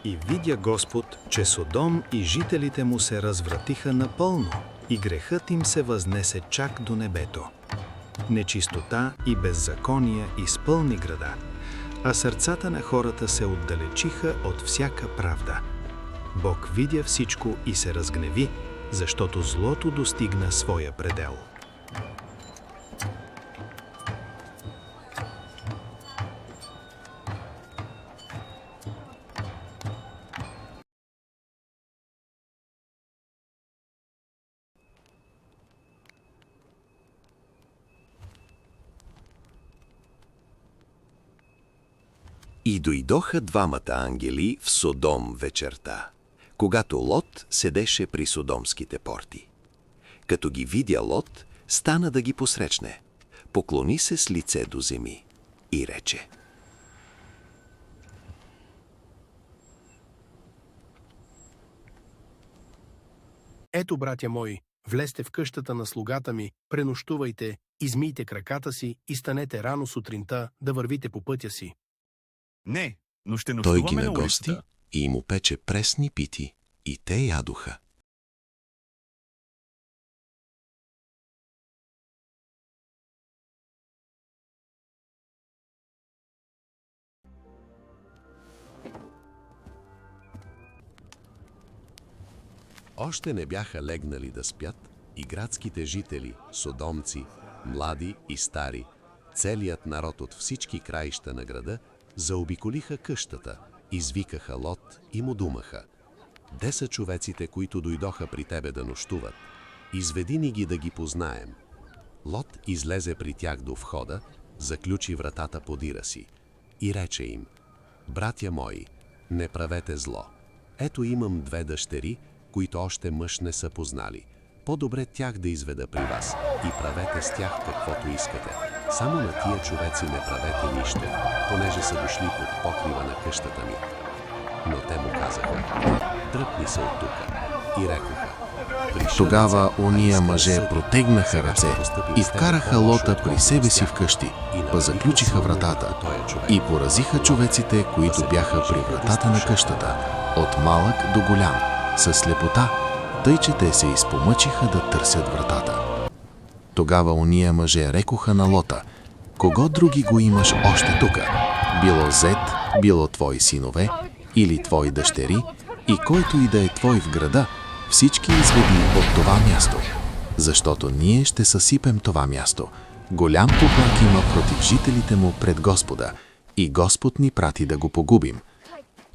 И видя Господ, че Содом и жителите му се развратиха напълно, и грехът им се възнесе чак до небето. Нечистота и беззакония изпълни града, а сърцата на хората се отдалечиха от всяка правда. Бог видя всичко и се разгневи, защото злото достигна своя предел. И дойдоха двамата ангели в Содом вечерта, когато Лот седеше при содомските порти. Като ги видя Лот, стана да ги посрещне, поклони се с лице до земи и рече: Ето, братя мои, влезте в къщата на слугата ми, пренощувайте, измийте краката си и станете рано сутринта да вървите по пътя си. Не, но ще Той ги нощуваме на нагости улицата. и му пече пресни пити, и те ядоха. Още не бяха легнали да спят и градските жители, содомци, млади и стари, целият народ от всички краища на града, заобиколиха къщата, извикаха Лот и му думаха: „Де са човеците, които дойдоха при тебе да нощуват? Изведи ни ги да ги познаем.“ Лот излезе при тях до входа, заключи вратата подира си и рече им: „Братя мои, не правете зло. Ето имам 2 дъщери, които още мъж не са познали. По-добре тях да изведа при вас и правете с тях каквото искате. Само на тия човеци не правете нищо, понеже са дошли под покрива на къщата ми.“ Но те му казаха: „Дръпни се от тука.“ И рекоха: Тогава ония мъже протегнаха ръце и вкараха Лота при себе си вкъщи, заключиха вратата и поразиха човеците, които бяха при вратата на къщата, от малък до голям, със слепота, тъй че те се изпомъчиха да търсят вратата. Тогава ония мъже рекоха на Лота: „Кого други го имаш още тука? Било зет, било твои синове или твои дъщери, и който и да е твой в града, всички изведи от това място, защото ние ще съсипем това място. Голям поплак има против жителите му пред Господа, и Господ ни прати да го погубим.“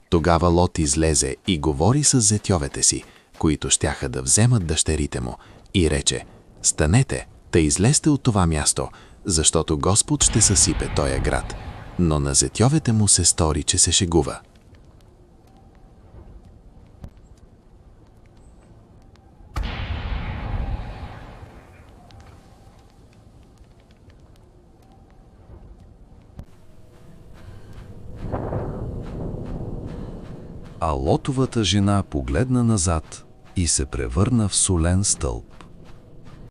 Тогава Лот излезе и говори с зетьовете си, които щяха да вземат дъщерите му, и рече: „Станете, та излезте от това място, защото Господ ще съсипе тоя град.“ Но на зетьовете му се стори, че се шегува. А Лотовата жена погледна назад и се превърна в солен стълб.